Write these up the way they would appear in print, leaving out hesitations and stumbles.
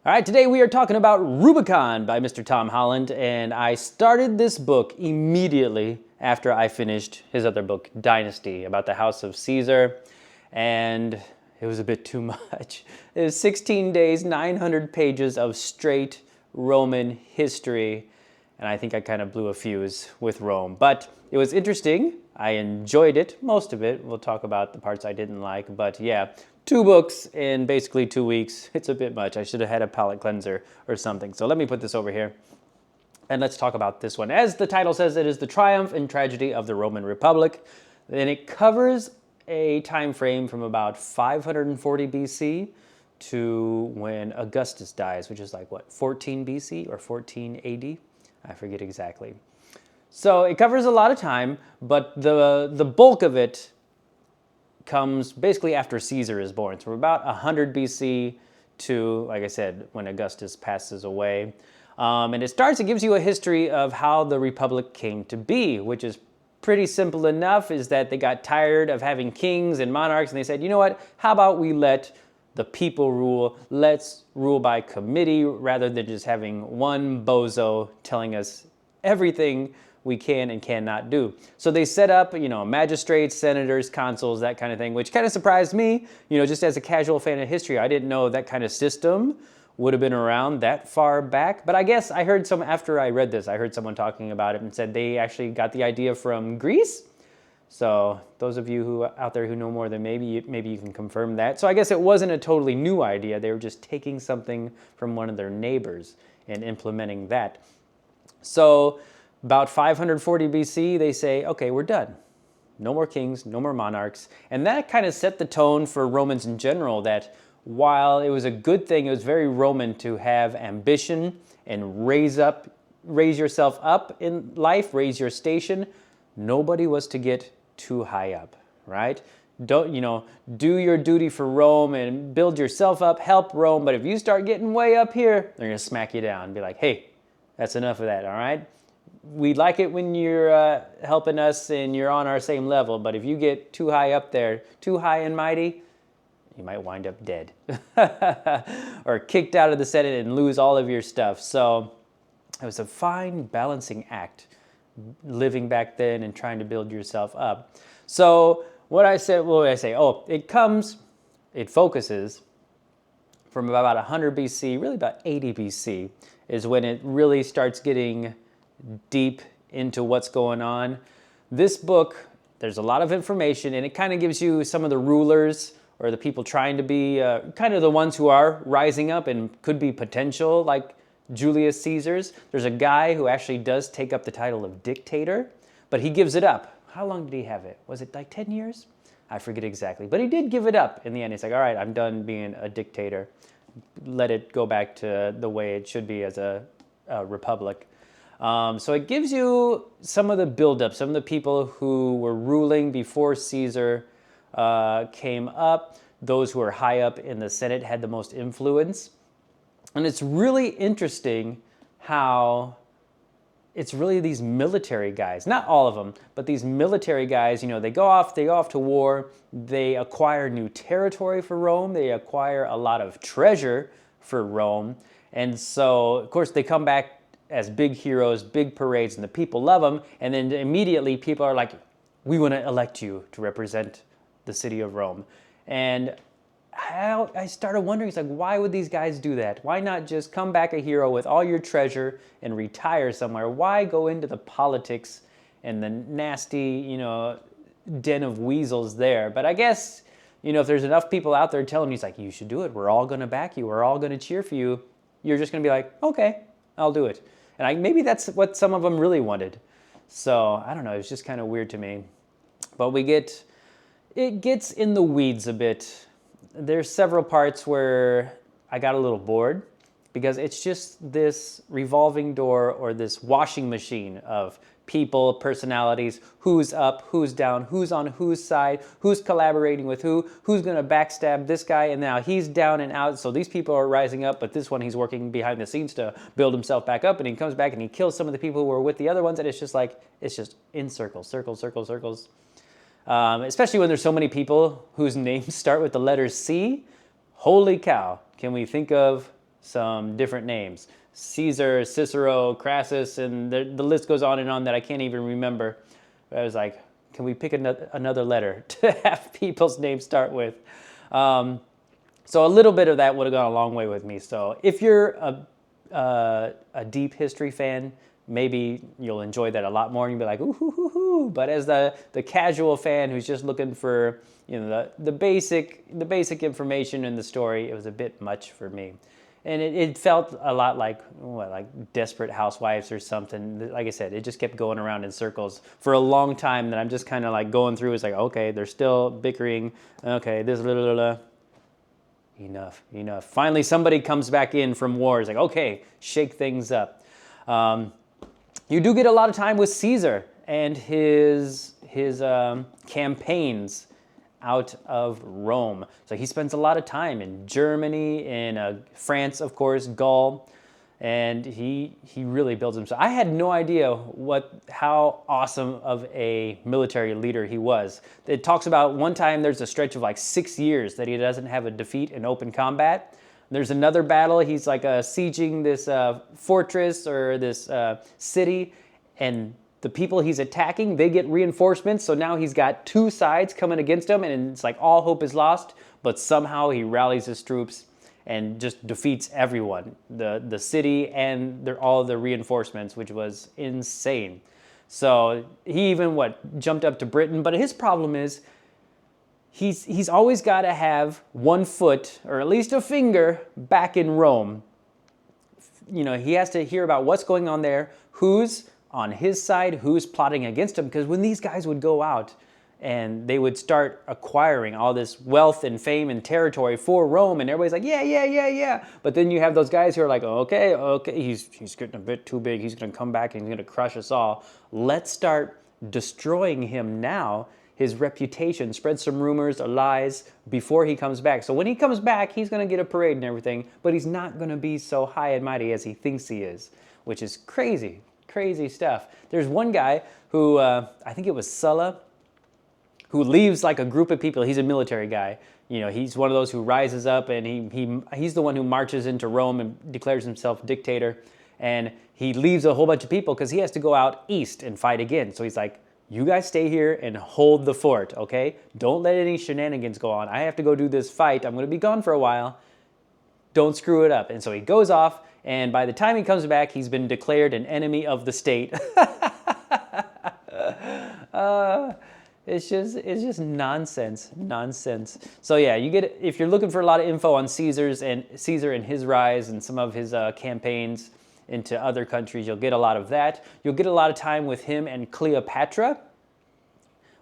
All right, today we are talking about Rubicon by Mr. Tom Holland, and I started this book immediately after I finished his other book, Dynasty, about the House of Caesar, and it was a bit too much. It was 16 days, 900 pages of straight Roman history, and I think I kind of blew a fuse with Rome, but it was interesting. I enjoyed it, most of it. We'll talk about the parts I didn't like, but yeah. 2 books in basically 2 weeks. It's a bit much. I should have had a palate cleanser or something. So let me put this over here and let's talk about this one. As the title says, it is the triumph and tragedy of the Roman Republic. And it covers a time frame from about 540 BC to when Augustus dies, which is like what, 14 BC or 14 AD? I forget exactly. So it covers a lot of time, but the bulk of it comes basically after Caesar is born. So we're about 100 BC to, like I said, when Augustus passes away. And it gives you a history of how the Republic came to be, which is pretty simple enough, is that they got tired of having kings and monarchs, and they said, you know what, how about we let the people rule? Let's rule by committee rather than just having one bozo telling us everything we can and cannot do. So they set up, magistrates, senators, consuls, that kind of thing, which kind of surprised me, just as a casual fan of history. I didn't know that kind of system would have been around that far back. But I guess after I read this, I heard someone talking about it and said they actually got the idea from Greece. So those of you out there who know more than maybe you can confirm that. So I guess it wasn't a totally new idea. They were just taking something from one of their neighbors and implementing that. So about 540 BC, they say, okay, we're done. No more kings, no more monarchs. And that kind of set the tone for Romans in general, that while it was a good thing, it was very Roman to have ambition and raise yourself up in life, raise your station. Nobody was to get too high up, right? Do your duty for Rome and build yourself up, help Rome. But if you start getting way up here, they're going to smack you down and be like, hey, that's enough of that, all right? We like it when you're helping us and you're on our same level, but if you get too high up there, too high and mighty, you might wind up dead or kicked out of the Senate and lose all of your stuff. So it was a fine balancing act, living back then and trying to build yourself up. So what I said, it focuses from about 100 BC, really about 80 BC is when it really starts getting deep into what's going on. This book, there's a lot of information, and it kind of gives you some of the rulers or the people trying to be kind of the ones who are rising up and could be potential, like Julius Caesar's. There's a guy who actually does take up the title of dictator, but he gives it up. How long did he have it? Was it like 10 years? I forget exactly, but he did give it up in the end. He's like, all right, I'm done being a dictator. Let it go back to the way it should be as a republic. So it gives you some of the buildup, some of the people who were ruling before Caesar came up. Those who were high up in the Senate had the most influence. And it's really interesting how it's really these military guys, not all of them, but these military guys, they go off to war, they acquire new territory for Rome, they acquire a lot of treasure for Rome. And so, of course, they come back as big heroes, big parades, and the people love them. And then immediately people are like, we want to elect you to represent the city of Rome. And I started wondering, it's like, why would these guys do that? Why not just come back a hero with all your treasure and retire somewhere? Why go into the politics and the nasty, den of weasels there? But I guess, if there's enough people out there telling you, it's like, you should do it. We're all going to back you. We're all going to cheer for you. You're just going to be like, okay, I'll do it. And maybe that's what some of them really wanted. So I don't know. It's just kind of weird to me. But it gets in the weeds a bit. There's several parts where I got a little bored because it's just this revolving door or this washing machine of people, personalities, who's up, who's down, who's on whose side, who's collaborating with who's going to backstab this guy, and now he's down and out. So these people are rising up, but this one, he's working behind the scenes to build himself back up, and he comes back and he kills some of the people who were with the other ones, and it's just in circles, circles, circles, circles. Especially when there's so many people whose names start with the letter C. Holy cow, can we think of some different names. Caesar, Cicero, Crassus, and the list goes on and on that I can't even remember. But I was like, can we pick another letter to have people's names start with? So a little bit of that would have gone a long way with me. So if you're a deep history fan, maybe you'll enjoy that a lot more, and you'll be like, ooh, hoo, hoo, hoo. But as the casual fan who's just looking for, you know, the basic information in the story, it was a bit much for me. And it felt a lot like Desperate Housewives or something. Like I said, it just kept going around in circles for a long time. That I'm just kind of like going through. It's like, okay, they're still bickering. Okay, this, blah, blah, blah. Enough. Finally, somebody comes back in from war. It's like, okay, shake things up. You do get a lot of time with Caesar and his campaigns out of Rome. So he spends a lot of time in Germany, in France, of course, Gaul, and he really builds himself. I had no idea how awesome of a military leader he was. It talks about one time there's a stretch of like 6 years that he doesn't have a defeat in open combat. There's another battle, he's like sieging this fortress or this city, and the people he's attacking, they get reinforcements, so now he's got two sides coming against him, and it's like all hope is lost, but somehow he rallies his troops and just defeats everyone, the city and all the reinforcements, which was insane. So he even jumped up to Britain, but his problem is he's always got to have one foot, or at least a finger, back in Rome. You know, he has to hear about what's going on there, who's on his side, who's plotting against him, because when these guys would go out and they would start acquiring all this wealth and fame and territory for Rome, and everybody's like, yeah. But then you have those guys who are like, okay, he's getting a bit too big. He's going to come back and he's going to crush us all. Let's start destroying him now. His reputation, spread some rumors or lies before he comes back. So when he comes back, he's going to get a parade and everything, but he's not going to be so high and mighty as he thinks he is, which is crazy stuff. There's one guy who, I think it was Sulla, who leaves like a group of people. He's a military guy. You know, he's one of those who rises up, and he's the one who marches into Rome and declares himself dictator. And he leaves a whole bunch of people because he has to go out east and fight again. So he's like, you guys stay here and hold the fort, okay? Don't let any shenanigans go on. I have to go do this fight. I'm going to be gone for a while. Don't screw it up. And so he goes off, and by the time he comes back, he's been declared an enemy of the state. It's just nonsense. So yeah, if you're looking for a lot of info on Caesar and his rise and some of his campaigns into other countries, you'll get a lot of that. You'll get a lot of time with him and Cleopatra,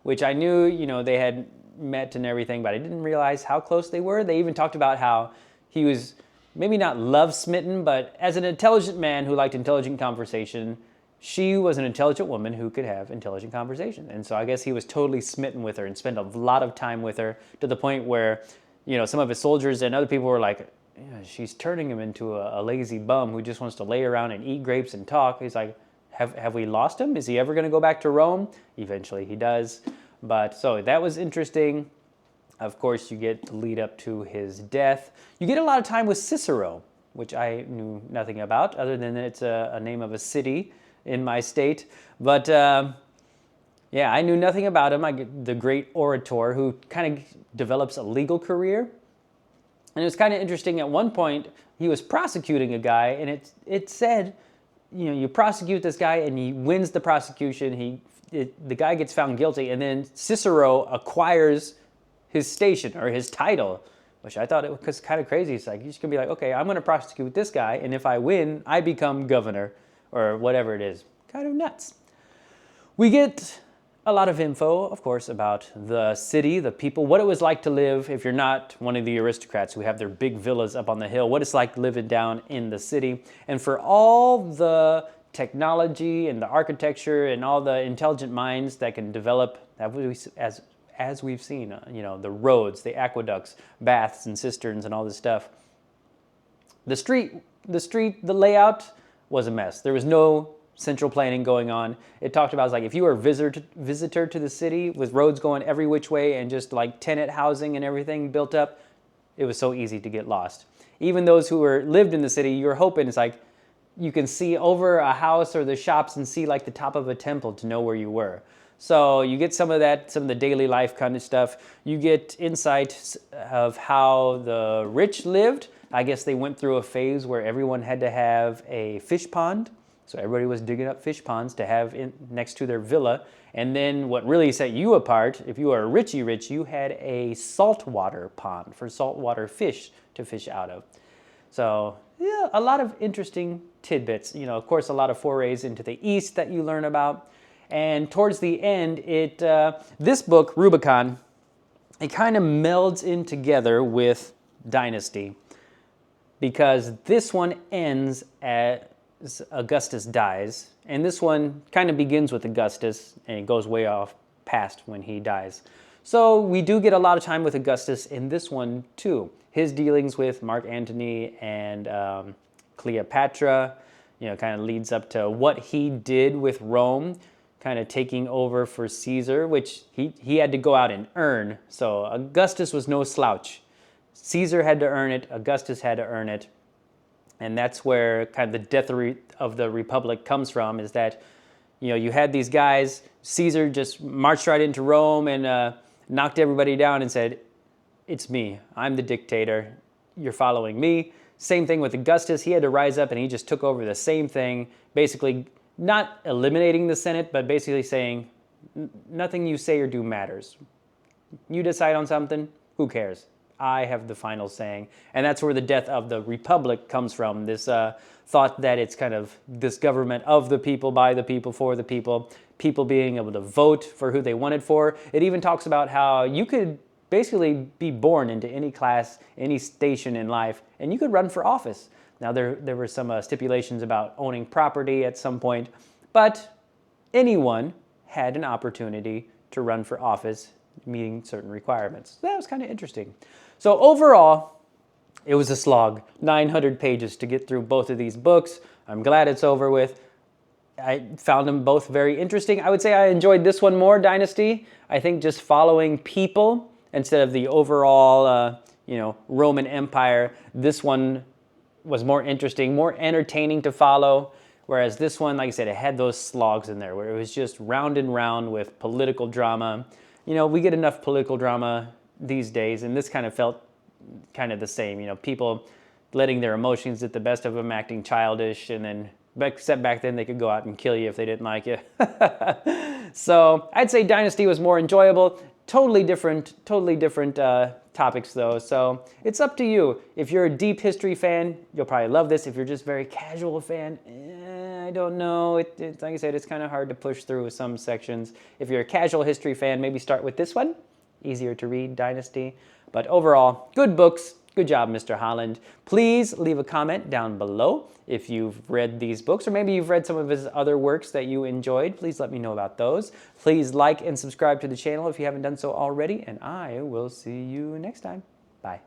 which I knew, you know, they had met and everything, but I didn't realize how close they were. They even talked about how he was maybe not love smitten, but as an intelligent man who liked intelligent conversation, she was an intelligent woman who could have intelligent conversation. And so I guess he was totally smitten with her and spent a lot of time with her, to the point where, you know, some of his soldiers and other people were like, yeah, she's turning him into a lazy bum who just wants to lay around and eat grapes and talk. He's like, have we lost him? Is he ever going to go back to Rome? Eventually he does. But so that was interesting. Of course, you get the lead up to his death. You get a lot of time with Cicero, which I knew nothing about, other than it's a name of a city in my state. But yeah, I knew nothing about him. The great orator who kind of develops a legal career. And it was kind of interesting. At one point, he was prosecuting a guy, and it said, you know, you prosecute this guy, and he wins the prosecution. The guy gets found guilty, and then Cicero acquires his station or his title, which I thought it was kind of crazy. It's like, you're just gonna be like, okay, I'm gonna prosecute this guy, and if I win, I become governor or whatever it is. Kind of nuts. We get a lot of info, of course, about the city, the people, what it was like to live if you're not one of the aristocrats who have their big villas up on the hill, what it's like living down in the city. And for all the technology and the architecture and all the intelligent minds that can develop, as we've seen, you know, the roads, the aqueducts, baths and cisterns and all this stuff. The layout was a mess. There was no central planning going on. It talked about, like, if you were a visitor to the city with roads going every which way and just like tenant housing and everything built up, it was so easy to get lost. even those who lived in the city, you're hoping it's like you can see over a house or the shops and see like the top of a temple to know where you were. So you get some of that, some of the daily life kind of stuff. You get insight of how the rich lived. I guess they went through a phase where everyone had to have a fish pond. So everybody was digging up fish ponds to have next to their villa. And then what really set you apart, if you are richy rich, you had a saltwater pond for saltwater fish to fish out of. So yeah, a lot of interesting tidbits. You know, of course, a lot of forays into the East that you learn about. And towards the end, this book, Rubicon, it kind of melds in together with Dynasty, because this one ends as Augustus dies, and this one kind of begins with Augustus, and it goes way off past when he dies. So we do get a lot of time with Augustus in this one too. His dealings with Mark Antony and Cleopatra, you know, kind of leads up to what he did with Rome, kind of taking over for Caesar, which he had to go out and earn. So Augustus was no slouch. Caesar had to earn it, Augustus had to earn it. And that's where kind of the death of the Republic comes from, is that, you know, you had these guys, Caesar just marched right into Rome and knocked everybody down and said, it's me, I'm the dictator, you're following me. Same thing with Augustus, he had to rise up and he just took over the same thing, basically not eliminating the Senate, but basically saying, nothing you say or do matters. You decide on something, who cares? I have the final saying. And that's where the death of the Republic comes from, this thought that it's kind of this government of the people, by the people, for the people, people being able to vote for who they wanted for. It even talks about how you could basically be born into any class, any station in life, and you could run for office. Now, there were some stipulations about owning property at some point, but anyone had an opportunity to run for office, meeting certain requirements. That was kind of interesting. So overall, it was a slog, 900 pages to get through both of these books. I'm glad it's over with. I found them both very interesting. I would say I enjoyed this one more, Dynasty. I think just following people instead of the overall, Roman Empire, this one was more interesting, more entertaining to follow, whereas this one, like I said, it had those slogs in there where it was just round and round with political drama. You know, we get enough political drama these days, and this kind of felt kind of the same. You know, people letting their emotions get the best of them, acting childish, and then, except back then, they could go out and kill you if they didn't like you. So I'd say Dynasty was more enjoyable. Totally different topics though, so it's up to you. If you're a deep history fan, you'll probably love this. If you're just a very casual fan, I don't know. Like I said, it's kind of hard to push through some sections. If you're a casual history fan, maybe start with this one. Easier to read, Dynasty. But overall, good books. Good job, Mr. Holland. Please leave a comment down below if you've read these books, or maybe you've read some of his other works that you enjoyed. Please let me know about those. Please like and subscribe to the channel if you haven't done so already, and I will see you next time. Bye.